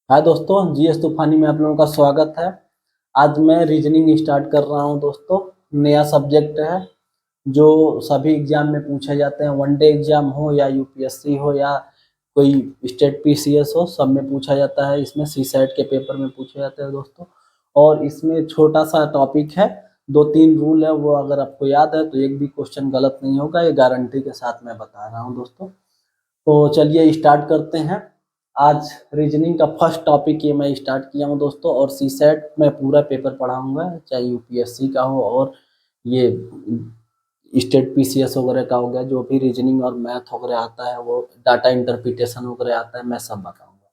हाय दोस्तों, जीएस तूफानी में आप लोगों का स्वागत है। आज मैं रीजनिंग स्टार्ट कर रहा हूं दोस्तों। नया सब्जेक्ट है जो सभी एग्जाम में पूछे जाते हैं। वनडे एग्जाम हो या यूपीएससी हो या कोई स्टेट पीसीएस हो, सब में पूछा जाता है। इसमें सी सेट के पेपर में पूछे जाते हैं दोस्तों। और इसमें छोटा सा टॉपिक है, 2-3 रूल है, वो अगर आपको याद है तो एक भी क्वेश्चन गलत नहीं होगा, ये गारंटी के साथ मैं बता रहा हूँ दोस्तों। तो चलिए स्टार्ट करते हैं। आज रीजनिंग का फर्स्ट टॉपिक ये मैं स्टार्ट किया हूँ दोस्तों। और सी सेट में पूरा पेपर पढ़ाऊंगा, चाहे यूपीएससी का हो और ये स्टेट पीसीएस वगैरह का हो गया। जो भी रीजनिंग और मैथ वगैरह आता है, वो डाटा इंटरप्रिटेशन वगैरह आता है, मैं सब बताऊंगा।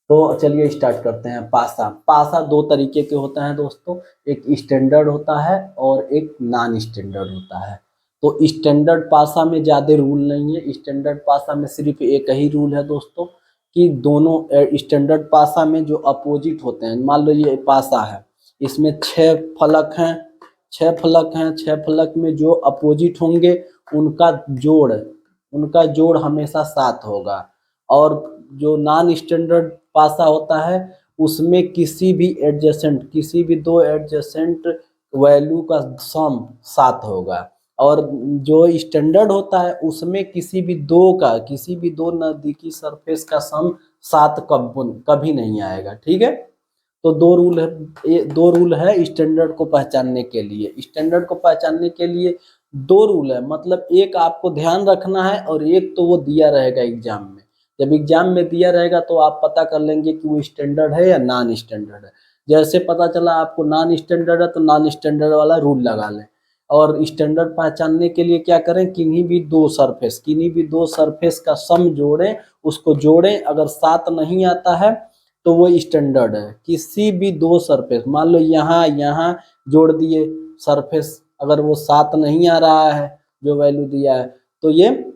तो चलिए स्टार्ट करते हैं। पासा पासा दो तरीके के होते हैं दोस्तों, एक स्टैंडर्ड होता है और एक नॉन स्टैंडर्ड होता है। तो स्टैंडर्ड पासा में ज़्यादा रूल नहीं है। स्टैंडर्ड पासा में सिर्फ एक ही रूल है दोस्तों, कि दोनों स्टैंडर्ड पासा में जो अपोजिट होते हैं, मान लो ये पासा है, इसमें 6 फलक हैं। 6 फलक में जो अपोजिट होंगे उनका जोड़ हमेशा 7 होगा। और जो नॉन स्टैंडर्ड पासा होता है, उसमें किसी भी दो एडजेसेंट वैल्यू का सम 7 होगा। और जो स्टैंडर्ड होता है, उसमें किसी भी दो नजदीकी सरफेस का सम 7 कभी नहीं आएगा। ठीक है। तो दो रूल है स्टैंडर्ड को पहचानने के लिए। स्टैंडर्ड को पहचानने के लिए दो रूल है, मतलब एक आपको ध्यान रखना है और एक तो वो दिया रहेगा एग्जाम में। जब एग्जाम में दिया रहेगा तो आप पता कर लेंगे कि वो स्टैंडर्ड है या नॉन स्टैंडर्ड है। जैसे पता चला आपको नॉन स्टैंडर्ड है, तो नॉन स्टैंडर्ड वाला रूल लगा लें। और स्टैंडर्ड पहचानने के लिए क्या करें, किन्हीं भी दो सरफेस का सम जोड़ें, उसको जोड़ें। अगर 7 नहीं आता है तो वो स्टैंडर्ड है। किसी भी दो सरफेस, मान लो यहाँ यहाँ जोड़ दिए सरफेस, अगर वो 7 नहीं आ रहा है जो वैल्यू दिया है, तो ये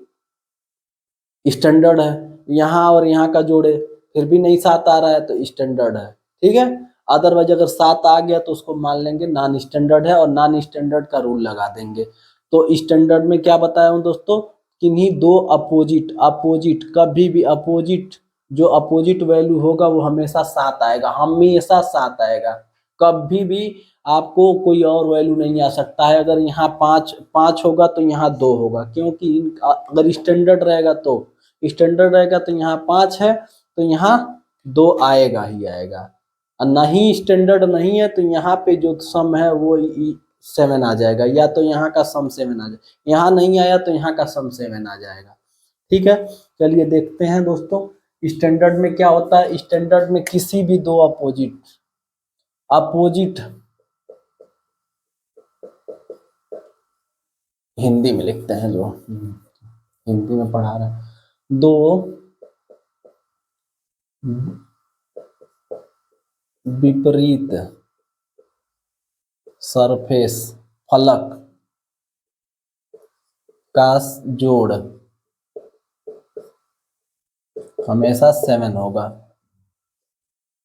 स्टैंडर्ड है। यहाँ और यहाँ का जोड़े, फिर भी नहीं 7 आ रहा है तो स्टैंडर्ड है। ठीक है। अदरवाइज अगर 7 आ गया तो उसको मान लेंगे नॉन स्टैंडर्ड है, और नॉन स्टैंडर्ड का रूल लगा देंगे। तो स्टैंडर्ड में क्या बताया हूँ दोस्तों, किन्हीं दो अपोजिट कभी भी जो अपोजिट वैल्यू होगा वो हमेशा 7 आएगा, हमेशा 7 आएगा। कभी भी आपको कोई और वैल्यू नहीं आ सकता है। अगर यहाँ 5 होगा तो यहाँ 2 होगा, क्योंकि अगर स्टैंडर्ड रहेगा तो यहाँ 5 है तो यहाँ 2 आएगा ही आएगा। और नहीं स्टैंडर्ड नहीं है तो यहाँ पे जो सम है वो 7 आ जाएगा, या तो यहाँ का सम 7 आ जाएगा। यहाँ नहीं आया तो यहाँ का सम 7 आ जाएगा। ठीक है। चलिए देखते हैं दोस्तों स्टैंडर्ड में क्या होता है। स्टैंडर्ड में किसी भी दो अपोजिट हिंदी में लिखते हैं, जो हिंदी में पढ़ा रहे हैं, दो विपरीत सरफेस फलक का जोड़ हमेशा 7 होगा।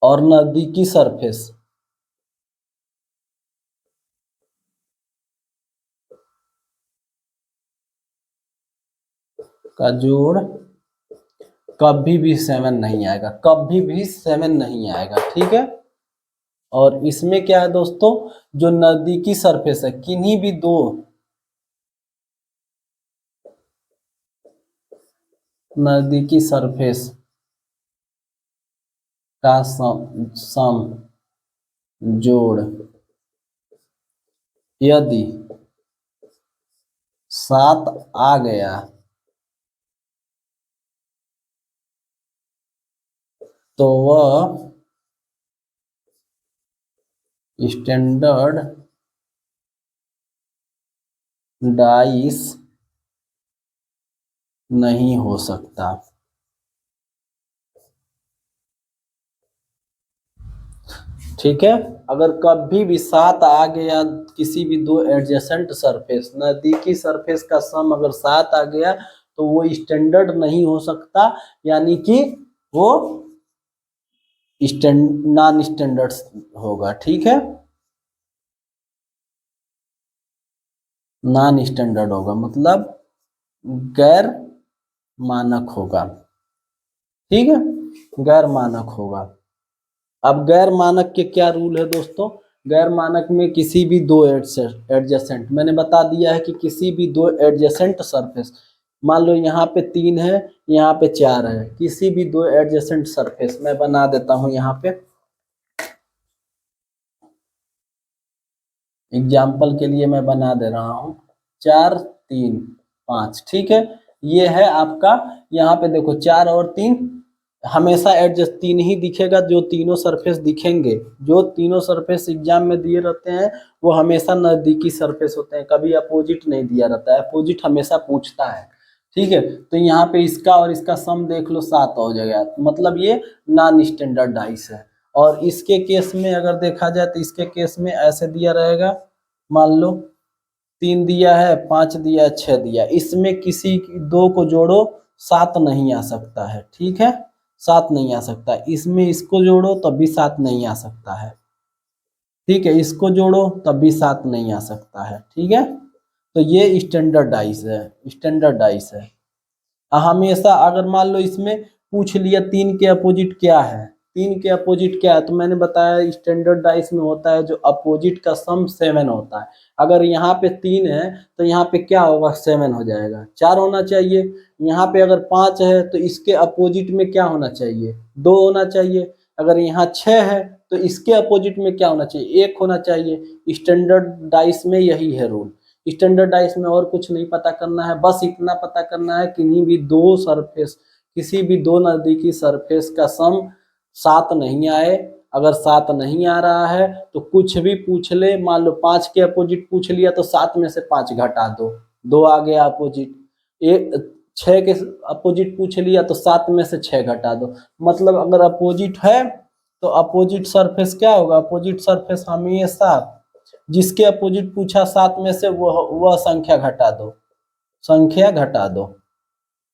और नजदीकी सरफेस का जोड़ कभी भी 7 नहीं आएगा, कभी भी 7 नहीं आएगा। ठीक है। और इसमें क्या है दोस्तों, जो नजदीकी सरफेस है, किन्हीं भी दो नजदीकी सरफेस का सम जोड़ यदि 7 आ गया तो वह स्टैंडर्ड डाइस नहीं हो सकता। ठीक है। अगर कभी भी 7 आ गया, किसी भी दो एडजेसेंट सरफेस, नजदीकी सरफेस का सम अगर 7 आ गया तो वो स्टैंडर्ड नहीं हो सकता, यानी कि वो नॉन स्टैंडर्ड होगा। ठीक है। नॉन स्टैंडर्ड होगा मतलब गैर मानक होगा। ठीक है। गैर मानक होगा। अब गैर मानक के क्या रूल है दोस्तों? गैर मानक में किसी भी दो एडजेसेंट, मैंने बता दिया है कि किसी भी दो एडजेसेंट सरफेस, मान लो यहाँ पे 3 है, यहाँ पे 4 है, किसी भी दो एडजेसेंट सरफेस मैं बना देता हूँ यहाँ पे एग्जाम्पल के लिए मैं बना दे रहा हूँ 4 3 5, ठीक है। ये है आपका, यहाँ पे देखो 4 और 3 हमेशा एडजस्ट 3 ही दिखेगा, जो तीनों सरफेस दिखेंगे, जो तीनों सरफेस एग्जाम में दिए रहते हैं वो हमेशा नजदीकी सरफेस होते हैं, कभी अपोजिट नहीं दिया रहता है, अपोजिट हमेशा पूछता है, ठीक है। तो यहाँ पे इसका और इसका सम देख लो 7 हो जाएगा, मतलब ये नॉन स्टैंडर्डाइज है। और इसके केस में अगर देखा जाए तो इसके केस में ऐसे दिया रहेगा, मान लो 3 दिया है, 5 दिया, 6 दिया, इसमें किसी दो को जोड़ो 7 नहीं आ सकता है, ठीक है, 7 नहीं आ सकता। इसमें इसको जोड़ो तब भी 7 नहीं आ सकता है, ठीक है, इसको जोड़ो तब भी 7 नहीं आ सकता है, ठीक है। तो ये स्टैंडर्डाइज है, स्टैंडर्डाइज है। हमेशा अगर मान लो इसमें पूछ लिया 3 के अपोजिट क्या है, 3 के अपोजिट क्या है, तो मैंने बताया स्टैंडर्डाइज में होता है जो अपोजिट का सम 7 होता है। अगर यहाँ पे 3 है तो यहाँ पे क्या होगा, 7 हो जाएगा, 4 होना चाहिए। यहाँ पे अगर 5 है तो इसके अपोजिट में क्या होना चाहिए, 2 होना चाहिए। अगर यहाँ 6 है तो इसके अपोजिट में क्या होना चाहिए, 1 होना चाहिए। स्टैंडर्डाइज में यही है रूल। स्टैंडर्डाइज में और कुछ नहीं पता करना है, बस इतना पता करना है किन्हीं भी दो सरफेस, किसी भी दो नजदीकी सरफेस का सम 7 नहीं आए। अगर 7 नहीं आ रहा है तो कुछ भी पूछ ले, मान लो 5 के अपोजिट पूछ लिया तो 7 में से 5 घटा दो, 2 आ गया अपोजिट। 6 के अपोजिट पूछ लिया तो 7 में से 6 घटा दो, मतलब अगर अपोजिट है तो अपोजिट सरफेस क्या होगा, अपोजिट सरफेस हमेशा जिसके अपोजिट पूछा 7 में से वह संख्या घटा दो, संख्या घटा दो,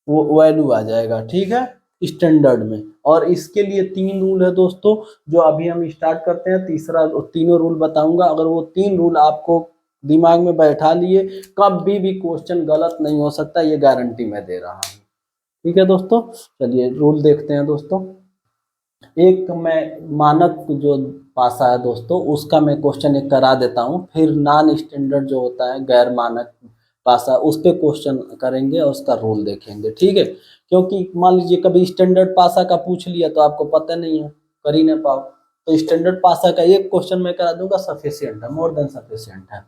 वो वैल्यू आ जाएगा, ठीक है, स्टैंडर्ड में। और इसके लिए 3 रूल है दोस्तों, जो अभी हम स्टार्ट करते हैं। तीसरा, तीनों रूल बताऊंगा, अगर वो 3 रूल आपको दिमाग में बैठा लिए, कभी भी क्वेश्चन गलत नहीं हो सकता, ये गारंटी मैं दे रहा हूँ, ठीक है दोस्तों। चलिए रूल देखते हैं दोस्तों। एक मैं मानक जो पासा है दोस्तों, उसका मैं क्वेश्चन एक करा देता हूँ, फिर नॉन स्टैंडर्ड जो होता है गैर मानक पासा, उस पे क्वेश्चन करेंगे और उसका रूल देखेंगे, ठीक है। क्योंकि मान लीजिए कभी स्टैंडर्ड पासा का पूछ लिया तो आपको पता नहीं है, कर ही ना पाओ, तो स्टैंडर्ड पासा का एक क्वेश्चन मैं करा दूंगा, सफिशिएंट है, मोर देन सफिशिएंट है।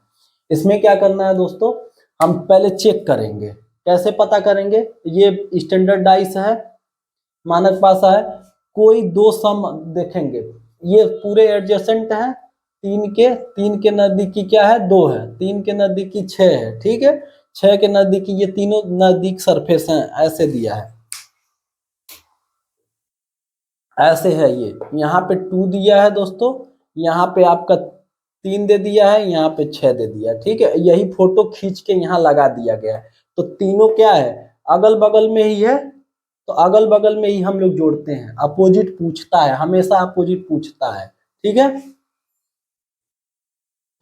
इसमें क्या करना है दोस्तों, हम पहले चेक करेंगे, कैसे पता करेंगे, ये स्टैंडर्डाइज है, मानक पासा है, कोई दो सम देखेंगे, ये पूरे एडजेसेंट है, 3 के नजदीकी क्या है, 2 है, 3 के नजदीकी 6 है, ठीक है, 6 के नजदीकी ये तीनों नजदीक सरफेस हैं, ऐसे दिया है, ऐसे है ये। यहाँ पे 2 दिया है दोस्तों, यहाँ पे आपका 3 दे दिया है, यहाँ पे 6 दे दिया है, ठीक है, यही फोटो खींच के यहाँ लगा दिया गया है। तो तीनों क्या है, अगल बगल में ही है, तो अगल बगल में ही हम लोग जोड़ते हैं, अपोजिट पूछता है, हमेशा अपोजिट पूछता है, ठीक है।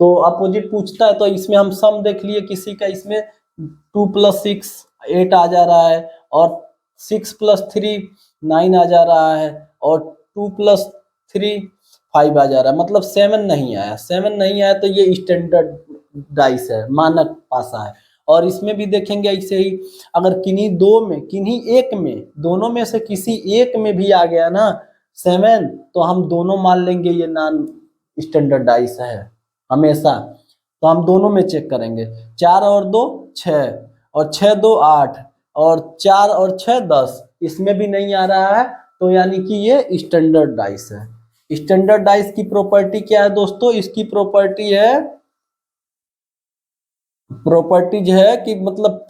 तो अपोजिट पूछता है तो इसमें हम सम देख लिए किसी का, इसमें 2 + 6 8 आ जा रहा है, और 6 + 3 9 आ जा रहा है, और 2 + 3 5 आ जा रहा है, मतलब 7 नहीं आया, 7 नहीं आया तो ये स्टैंडर्डाइज है, मानक पासा है। और इसमें भी देखेंगे ऐसे ही, अगर किन्हीं दो में, किन्हीं एक में, दोनों में से किसी एक में भी आ गया ना 7, तो हम दोनों मान लेंगे ये नॉन स्टैंडर्डाइज है हमेशा। तो हम दोनों में चेक करेंगे, 4 और 2 6, और 6 2 8, और 4 और 6 10, इसमें भी नहीं आ रहा है, तो यानी कि ये स्टैंडर्डाइज है। स्टैंडर्डाइज की प्रॉपर्टी क्या है दोस्तों, इसकी प्रॉपर्टी है, प्रॉपर्टीज है कि मतलब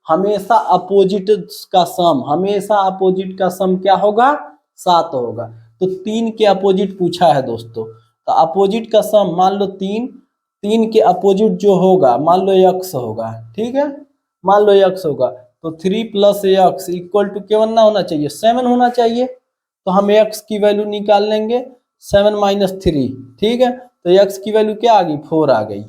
हमेशा अपोजिट का सम, हमेशा अपोजिट का सम क्या होगा, 7 होगा। तो 3 के अपोजिट पूछा है दोस्तों, तो अपोजिट का सम मान लो 3 के अपोजिट जो होगा, मान लो x होगा, ठीक है, मान लो x होगा, तो 3 + x = केवल ना होना चाहिए, 7 होना चाहिए। तो हम x की वैल्यू निकाल लेंगे, 7 - 3, ठीक है, तो x की वैल्यू क्या आ गई, 4 आ गई।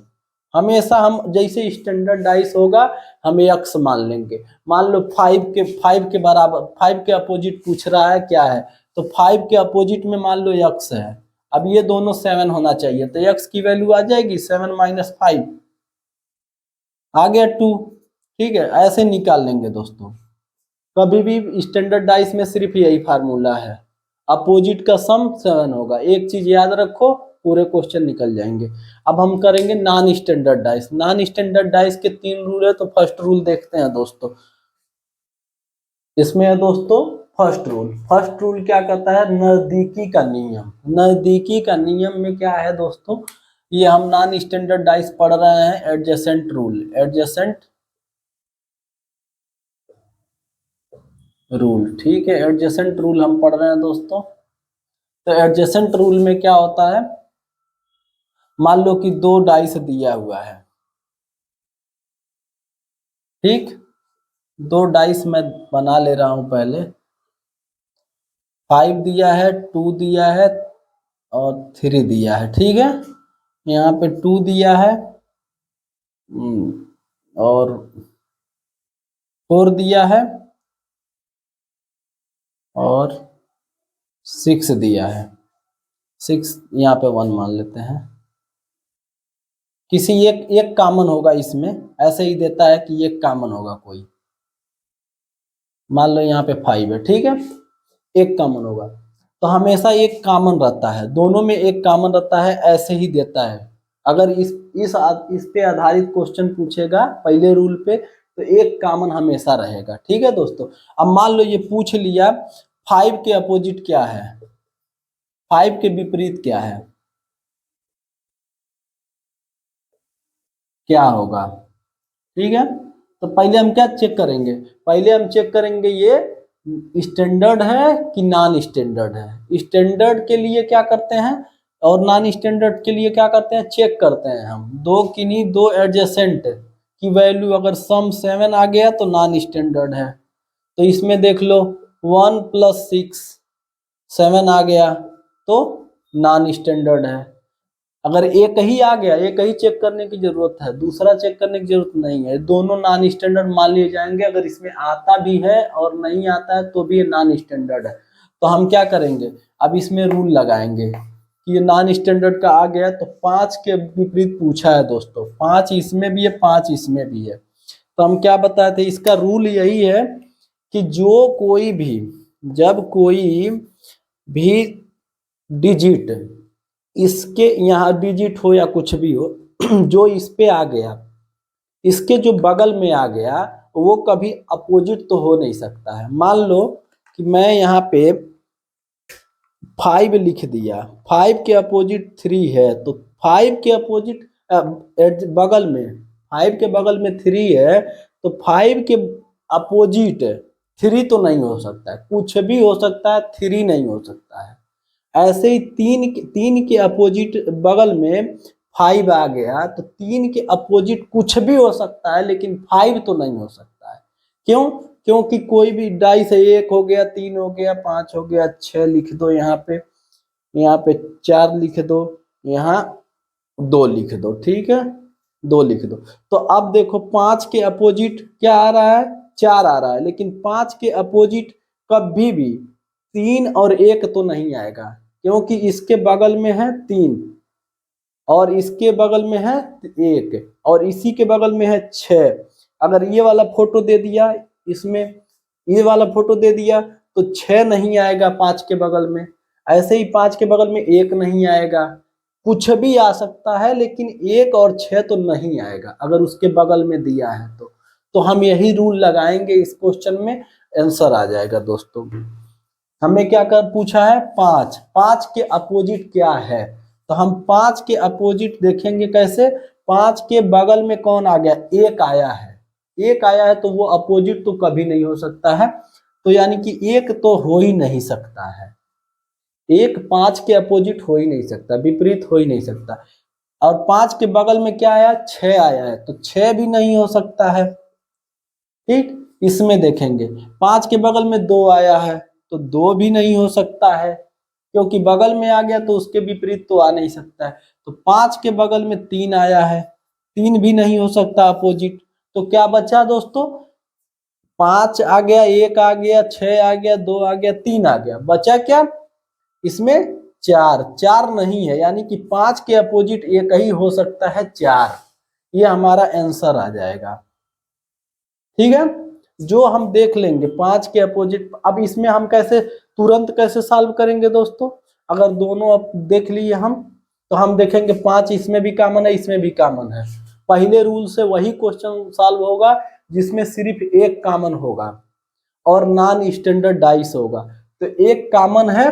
हमेशा हम जैसे स्टैंडर्डाइज होगा हम x मान लेंगे। मान लो 5 के बराबर, 5 के अपोजिट पूछ रहा है क्या है, तो 5 के अपोजिट में मान लो x है, अब ये दोनों 7 होना चाहिए, तो x की वैल्यू आ जाएगी 7 माइनस 5, आ गया 2। ठीक है, ऐसे निकाल लेंगे दोस्तों। कभी भी स्टैंडर्ड डाइस में सिर्फ यही फार्मूला है, अपोजिट का सम 7 होगा। एक चीज याद रखो, पूरे क्वेश्चन निकल जाएंगे। अब हम करेंगे non standard dice. Non standard dice के 3 रूल है, तो फर्स्ट रूल देखते हैं दोस्तों। इसमें है दोस्तों फर्स्ट रूल। फर्स्ट रूल क्या कहता है? नजदीकी का नियम। नजदीकी का नियम में क्या है दोस्तों, ये हम नॉन स्टैंडर्ड डाइस पढ़ रहे हैं, एडजेसेंट रूल। एडजेसेंट रूल, ठीक है, एडजेसेंट रूल हम पढ़ रहे हैं दोस्तों। तो एडजेसेंट रूल में क्या होता है, मान लो कि 2 डाइस दिया हुआ है, ठीक, 2 डाइस मैं बना ले रहा हूं पहले। 5 दिया है, 2 दिया है और 3 दिया है, ठीक है। यहाँ पे 2 दिया है और 4 दिया है और 6 दिया है। 6 यहाँ पे 1 मान लेते हैं। किसी एक कॉमन होगा इसमें, ऐसे ही देता है कि एक कॉमन होगा कोई। मान लो यहाँ पे 5 है, ठीक है, एक कॉमन होगा। तो हमेशा एक कॉमन रहता है, दोनों में एक कॉमन रहता है, ऐसे ही देता है। अगर इस पे आधारित क्वेश्चन पूछेगा पहले रूल पे, तो एक कॉमन हमेशा रहेगा, ठीक है दोस्तों। अब मान लो ये पूछ लिया 5 के अपोजिट क्या है, 5 के विपरीत क्या है, क्या होगा, ठीक है। तो पहले हम क्या चेक करेंगे, पहले हम चेक करेंगे ये स्टैंडर्ड है कि नॉन स्टैंडर्ड है। स्टैंडर्ड के लिए क्या करते हैं और नॉन स्टैंडर्ड के लिए क्या करते हैं, चेक करते हैं हम। दो किन्हीं दो एडजेसेंट की वैल्यू अगर सम 7 आ गया तो नॉन स्टैंडर्ड है। तो इसमें देख लो 1 + 6 7 आ गया तो नॉन स्टैंडर्ड है। अगर एक ही आ गया, एक ही चेक करने की जरूरत है, दूसरा चेक करने की जरूरत नहीं है, दोनों नॉन स्टैंडर्ड मान लिए जाएंगे। अगर इसमें आता भी है और नहीं आता है तो भी ये नॉन स्टैंडर्ड है। तो हम क्या करेंगे, अब इसमें रूल लगाएंगे कि ये नॉन स्टैंडर्ड का आ गया तो 5 के विपरीत पूछा है दोस्तों, 5 इसमें भी है 5 इसमें भी है। तो हम क्या बताए थे, इसका रूल यही है कि जो कोई भी, जब कोई भी डिजिट इसके यहाँ डिजिट हो या कुछ भी हो जो इस पे आ गया, इसके जो बगल में आ गया, वो कभी अपोजिट तो हो नहीं सकता है। मान लो कि मैं यहाँ पे 5 लिख दिया, 5 के अपोजिट 3 है, तो 5 के अपोजिट बगल में, 5 के बगल में 3 है, तो 5 के अपोजिट 3 तो नहीं हो सकता है, कुछ भी हो सकता है, 3 नहीं हो सकता है। ऐसे ही 3 के अपोजिट बगल में 5 आ गया, तो 3 के अपोजिट कुछ भी हो सकता है लेकिन 5 तो नहीं हो सकता है। क्यों? क्योंकि कोई भी डाइस है, 1 हो गया, 3 हो गया, 5 हो गया, 6 लिख दो यहाँ पे, यहाँ पे 4 लिख दो, यहाँ 2 लिख दो, ठीक है, 2 लिख दो। तो अब देखो 5 के अपोजिट क्या आ रहा है, 4 आ रहा है, लेकिन 5 के अपोजिट कभी भी 3 और 1 तो नहीं आएगा, क्योंकि इसके बगल में है 3 और इसके बगल में है 1 और इसी के बगल में है 6। अगर ये वाला फोटो दे दिया, इसमें ये वाला फोटो दे दिया तो 6 नहीं आएगा 5 के बगल में। ऐसे ही 5 के बगल में 1 नहीं आएगा, कुछ भी आ सकता है लेकिन 1 और 6 तो नहीं आएगा अगर उसके बगल में दिया है तो हम यही रूल लगाएंगे इस क्वेश्चन में, आंसर आ जाएगा दोस्तों। हमें क्या कर पूछा है, 5, 5 के अपोजिट क्या है, तो हम 5 के अपोजिट देखेंगे कैसे, 5 के बगल में कौन आ गया, 1 आया है, 1 आया है तो वो अपोजिट तो कभी नहीं हो सकता है, तो यानी कि 1 तो हो ही नहीं सकता है, 1 5 के अपोजिट हो ही नहीं सकता, विपरीत हो ही नहीं सकता। और 5 के बगल में क्या आया, 6 आया है, तो 6 भी नहीं हो सकता है, ठीक। इसमें देखेंगे 5 के बगल में 2 आया है, तो 2 भी नहीं हो सकता है, क्योंकि बगल में आ गया तो उसके विपरीत तो आ नहीं सकता है। तो 5 के बगल में 3 आया है, 3 भी नहीं हो सकता अपोजिट। तो क्या बचा दोस्तों, 5 आ गया, 1 आ गया, 6 आ गया, 2 आ गया, 3 आ गया, बचा क्या इसमें 4। 4 नहीं है, यानी कि 5 के अपोजिट एक ही हो सकता है 4। ये हमारा आंसर आ जाएगा। ठीक है, जो हम देख लेंगे 5 के अपोजिट। अब इसमें हम कैसे तुरंत कैसे सॉल्व करेंगे दोस्तों, अगर दोनों अब देख लिए हम, तो हम देखेंगे 5 इसमें भी कॉमन है, इसमें भी कॉमन है। पहले रूल से वही क्वेश्चन सॉल्व होगा जिसमें सिर्फ एक कॉमन होगा और नॉन स्टैंडर्ड डाइस होगा। तो एक कॉमन है,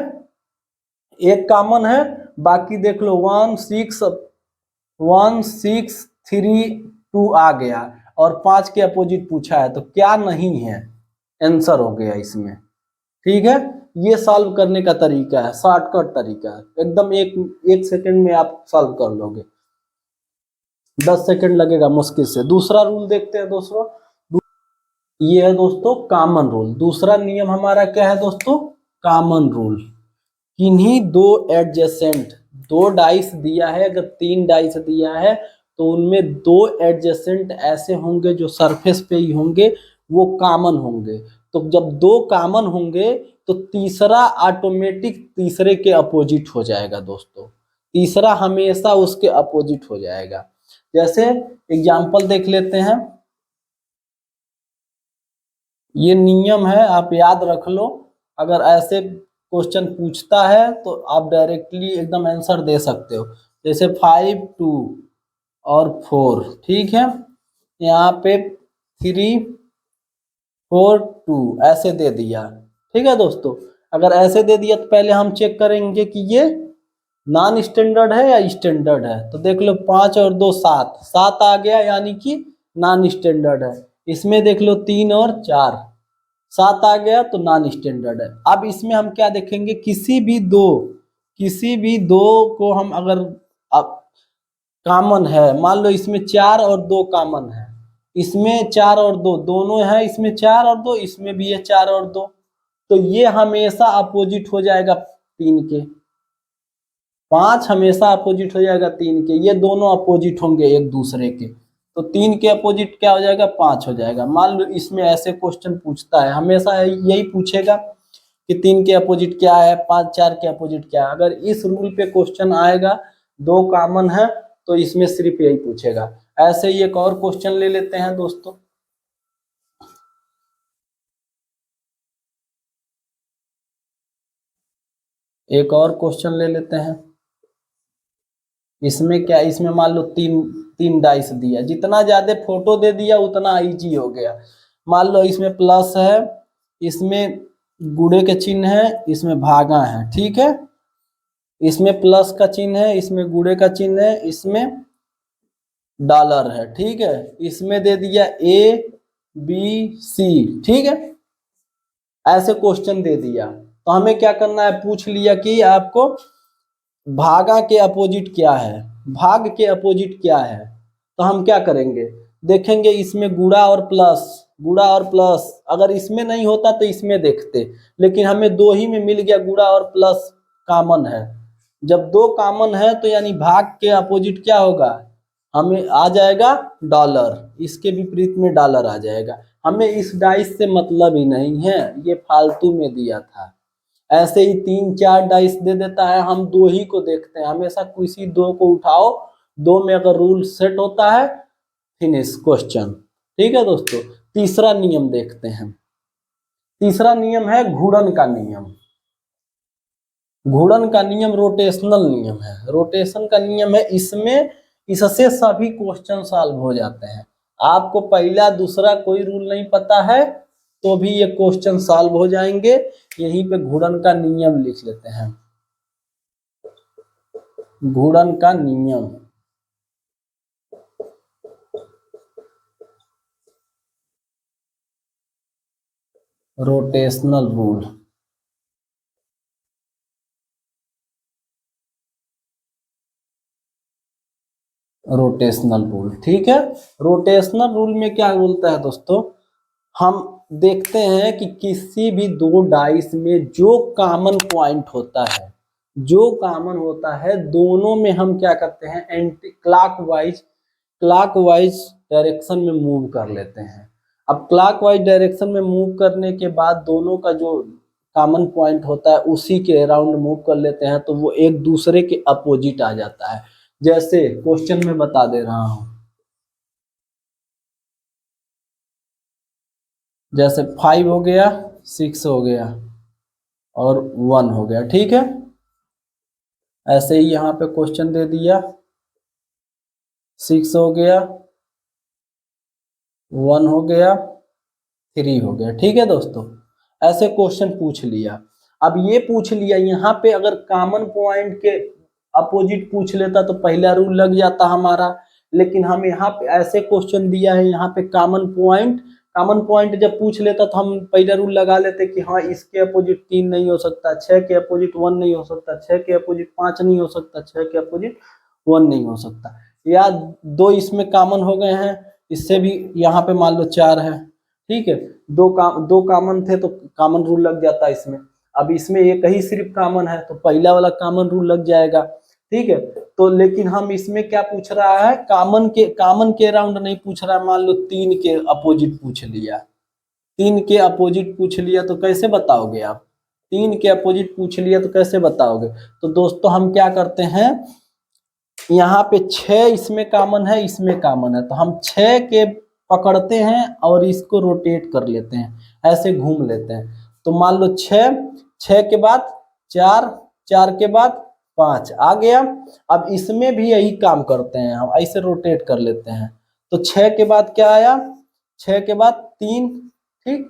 एक कॉमन है, बाकी देख लो 1 6 1 6 3 2 आ गया और 5 के अपोजिट पूछा है, तो क्या नहीं है, आंसर हो गया इसमें। ठीक है, ये सॉल्व करने का तरीका है, शॉर्टकट तरीका है, एकदम एक सेकंड में आप सॉल्व कर लोगे, 10 सेकंड लगेगा मुश्किल से। दूसरा रूल देखते हैं दोस्तों, ये है दोस्तों कॉमन रूल। दूसरा नियम हमारा क्या है दोस्तों, कॉमन रूल। किन्हीं दो एडजेसेंट, 2 डाइस दिया है, अगर 3 डाइस दिया है तो उनमें 2 एडजेसेंट ऐसे होंगे जो सरफेस पे ही होंगे, वो कॉमन होंगे। तो जब 2 कॉमन होंगे तो तीसरा ऑटोमेटिक तीसरे के अपोजिट हो जाएगा दोस्तों, तीसरा हमेशा उसके अपोजिट हो जाएगा। जैसे एग्जांपल देख लेते हैं, ये नियम है, आप याद रख लो। अगर ऐसे क्वेश्चन पूछता है तो आप डायरेक्टली एकदम आंसर दे सकते हो। जैसे 5 2 और 4, ठीक है, यहाँ पे 3 4 2 ऐसे दे दिया। ठीक है दोस्तों, अगर ऐसे दे दिया तो पहले हम चेक करेंगे कि ये नॉन स्टैंडर्ड है या स्टैंडर्ड है। तो देख लो 5 और 2 7, 7 आ गया यानी कि नॉन स्टैंडर्ड है। इसमें देख लो 3 और 4, 7 आ गया तो नॉन स्टैंडर्ड है। अब इसमें हम क्या देखेंगे, किसी भी दो को हम अगर अब कॉमन है, मान लो इसमें 4 और 2 कॉमन है, इसमें 4 और 2 दोनों है, इसमें 4 और 2, इसमें भी है 4 और 2, तो ये हमेशा अपोजिट हो जाएगा 3 के। 5 हमेशा अपोजिट हो जाएगा 3 के, ये दोनों अपोजिट होंगे एक दूसरे के, तो 3 के अपोजिट क्या हो जाएगा, 5 हो जाएगा। मान लो इसमें ऐसे क्वेश्चन पूछता है, हमेशा यही पूछेगा कि 3 के अपोजिट क्या है, 5 4 के अपोजिट क्या है। अगर इस रूल पे क्वेश्चन आएगा 2 कॉमन है तो इसमें सिर्फ यही पूछेगा। ऐसे ही एक और क्वेश्चन ले लेते हैं दोस्तों, एक और क्वेश्चन ले लेते हैं। इसमें क्या, इसमें मान लो 3 डाइस दिया, जितना ज्यादा फोटो दे दिया उतना इजी हो गया। मान लो इसमें प्लस है, इसमें गुणे के चिन्ह है, इसमें भागा है, ठीक है, इसमें प्लस का चिन्ह है, इसमें गुणे का चिन्ह है, इसमें डॉलर है, ठीक है, इसमें दे दिया ABC, ठीक है, ऐसे क्वेश्चन दे दिया। तो हमें क्या करना है, पूछ लिया कि आपको भागा के अपोजिट क्या है, भाग के अपोजिट क्या है। तो हम क्या करेंगे, देखेंगे इसमें गुणा और प्लस, गुणा और प्लस, अगर इसमें नहीं होता तो इसमें देखते, लेकिन हमें 2 ही में मिल गया, गुणा और प्लस कॉमन है। जब 2 कॉमन है तो यानी भाग के अपोजिट क्या होगा, हमें आ जाएगा डॉलर, इसके विपरीत में डॉलर आ जाएगा। हमें इस डाइस से मतलब ही नहीं है, ये फालतू में दिया था। ऐसे ही 3 4 डाइस दे देता है, हम 2 ही को देखते हैं, हमेशा किसी 2 को उठाओ, 2 में अगर रूल सेट होता है फिनिश क्वेश्चन। ठीक है दोस्तों, तीसरा नियम देखते हैं। तीसरा नियम है घूर्णन का नियम। घूर्णन का नियम रोटेशनल नियम है, रोटेशन का नियम है, इसमें इससे सभी क्वेश्चन सॉल्व हो जाते हैं। आपको पहला दूसरा कोई रूल नहीं पता है तो भी ये क्वेश्चन सॉल्व हो जाएंगे। यहीं पे घूर्णन का नियम लिख लेते हैं, घूर्णन का नियम, रोटेशनल रूल। रोटेशनल रूल, ठीक है। रोटेशनल रूल में क्या बोलता है दोस्तों, हम देखते हैं कि किसी भी 2 डाइस में जो कॉमन पॉइंट होता है, जो कॉमन होता है, दोनों में हम क्या करते हैं, एंटी क्लॉकवाइज डायरेक्शन में मूव कर लेते हैं। अब क्लॉकवाइज डायरेक्शन में मूव करने के बाद दोनों का जो कॉमन पॉइंट होता है उसी के अराउंड मूव कर लेते हैं तो वो एक दूसरे के अपोजिट आ जाता है। जैसे क्वेश्चन में बता दे रहा हूं, जैसे 5 हो गया, 6 हो गया और 1 हो गया, ठीक है। ऐसे ही यहाँ पे क्वेश्चन दे दिया, 6 हो गया, 1 हो गया, 3 हो गया, ठीक है दोस्तों। ऐसे क्वेश्चन पूछ लिया। अब ये पूछ लिया, यहाँ पे अगर कॉमन पॉइंट के अपोजिट पूछ लेता तो पहला रूल लग जाता हमारा, लेकिन हम यहाँ पे ऐसे क्वेश्चन दिया है, यहाँ पे कॉमन पॉइंट जब पूछ लेता तो हम पहला रूल लगा लेते कि हाँ इसके अपोजिट 3 नहीं हो सकता, 6 के अपोजिट 1 नहीं हो सकता, 6 के अपोजिट 5 नहीं हो सकता, 6 के अपोजिट 1 नहीं हो सकता, या 2 इसमें कॉमन हो गए हैं, इससे भी यहाँ पे मान लो 4 है, ठीक है। दो कॉमन थे तो कॉमन रूल लग जाता है इसमें। अब इसमें एक ही सिर्फ कॉमन है तो पहला वाला कॉमन रूल लग जाएगा, ठीक है। तो लेकिन हम इसमें क्या पूछ रहा है, कॉमन के अराउंड नहीं पूछ रहा है। मान लो 3 के अपोजिट पूछ लिया, 3 के अपोजिट पूछ लिया तो कैसे बताओगे आप, 3 के अपोजिट पूछ लिया तो कैसे बताओगे। तो दोस्तों हम क्या करते हैं, यहाँ पे 6 इसमें कॉमन है, इसमें कॉमन है, तो हम 6 के पकड़ते हैं और इसको रोटेट कर लेते हैं, ऐसे घूम लेते हैं। तो मान लो 6, 6 के बाद 4, 4 के बाद 5 आ गया। अब इसमें भी यही काम करते हैं, हम ऐसे रोटेट कर लेते हैं। तो 6 के बाद क्या आया, 6 के बाद 3, ठीक,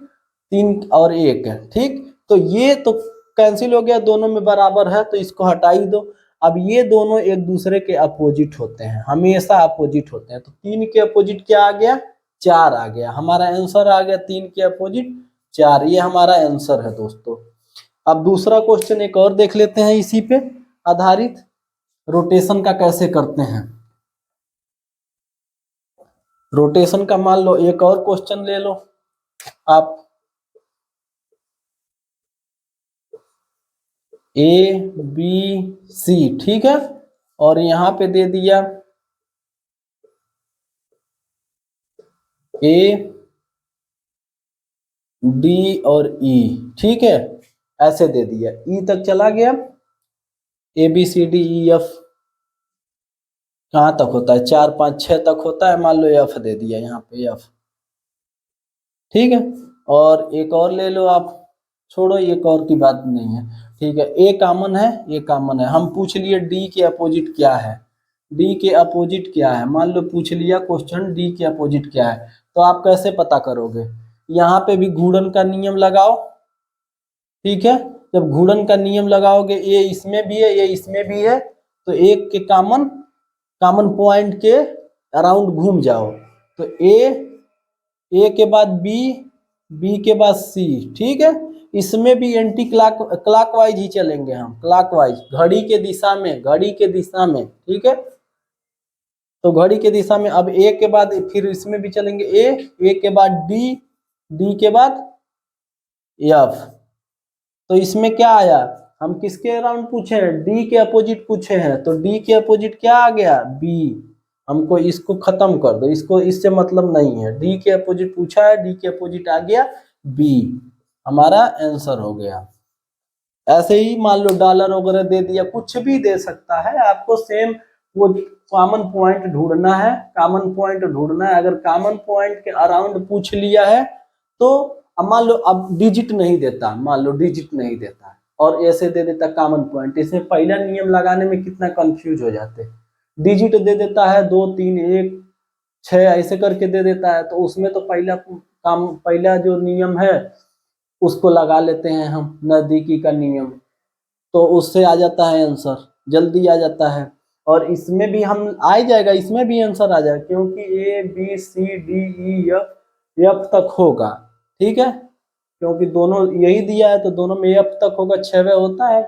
3 और 1 है, ठीक। तो ये तो कैंसिल हो गया, दोनों में बराबर है तो इसको हटा ही दो। अब ये दोनों एक दूसरे के अपोजिट होते हैं, हमेशा अपोजिट होते हैं। तो 3 के अपोजिट क्या आ गया, 4 आ गया, हमारा आंसर आ गया 3 के अपोजिट 4, ये हमारा आंसर है दोस्तों। अब दूसरा क्वेश्चन एक और देख लेते हैं इसी पे आधारित, रोटेशन का कैसे करते हैं। रोटेशन का मान लो एक और क्वेश्चन ले लो आप, ABC, ठीक है, और यहाँ पे दे दिया A, D और E, ठीक है, ऐसे दे दिया, E तक चला गया, ABCDEF कहाँ तक होता है, 4 5 6 तक होता है, मान लो F दे दिया यहाँ पे F, ठीक है। और एक और ले लो आप, छोड़ो एक और की बात नहीं है, ठीक है। ए कॉमन है, ए कॉमन है, हम पूछ लिए डी के अपोजिट क्या है, डी के अपोजिट क्या है, मान लो पूछ लिया क्वेश्चन डी के अपोजिट क्या है, तो आप कैसे पता करोगे, यहाँ पे भी घूर्णन का नियम लगाओ, ठीक है। जब घूर्णन का नियम लगाओगे, ए इसमें भी है, ये इसमें भी है, तो एक के कॉमन पॉइंट के अराउंड घूम जाओ। तो ए के बाद बी, बी के बाद सी, ठीक है। इसमें भी एंटी क्लॉकवाइज ही चलेंगे हम, क्लॉकवाइज, घड़ी के दिशा में, घड़ी के दिशा में, ठीक है। तो घड़ी के दिशा में अब ए के बाद फिर इसमें भी चलेंगे, ए के बाद डी, डी के बाद एफ। तो इसमें क्या आया, हम किसके अराउंड पूछे हैं, डी के अपोजिट पूछे हैं, तो डी के अपोजिट क्या आ गया, बी। हमको इसको खत्म कर दो, इसको इससे मतलब नहीं है, डी के अपोजिट पूछा है, डी के अपोजिट आ गया बी, हमारा आंसर हो गया। ऐसे ही मान लो डॉलर वगैरह दे दिया, कुछ भी दे सकता है आपको, सेम वो कॉमन पॉइंट ढूंढना है, कॉमन पॉइंट ढूंढना है। अगर कॉमन पॉइंट के अराउंड पूछ लिया है तो अब मान लो अब डिजिट नहीं देता, मान लो डिजिट नहीं देता और ऐसे दे देता कॉमन पॉइंट, इसमें पहला नियम लगाने में कितना कंफ्यूज हो जाते। डिजिट दे देता है 2 3 1 6 ऐसे करके दे देता है, तो उसमें तो पहला जो नियम है उसको लगा लेते हैं हम, नजदीकी का नियम, तो उससे आ जाता है आंसर, जल्दी आ जाता है। और इसमें भी हम आ ही जाएगा, इसमें भी आंसर आ जाएगा, क्योंकि ABCDEF एफ तक होगा, ठीक है, क्योंकि दोनों यही दिया है तो दोनों में एफ तक होगा, 6वें होता है,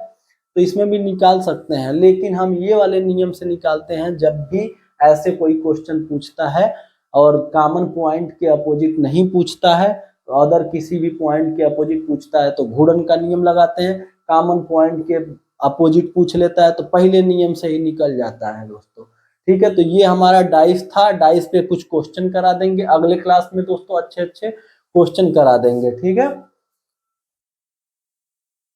तो इसमें भी निकाल सकते हैं। लेकिन हम ये वाले नियम से निकालते हैं जब भी ऐसे कोई क्वेश्चन पूछता है और कॉमन पॉइंट के अपोजिट नहीं पूछता है, तो अदर किसी भी पॉइंट के अपोजिट पूछता है तो घूर्णन का नियम लगाते हैं, कॉमन पॉइंट के अपोजिट पूछ लेता है तो पहले नियम से ही निकल जाता है दोस्तों, ठीक है, तो ये हमारा डाइस था, डाइस पे कुछ क्वेश्चन करा देंगे अगले क्लास में दोस्तों, अच्छे अच्छे क्वेश्चन करा देंगे, ठीक है।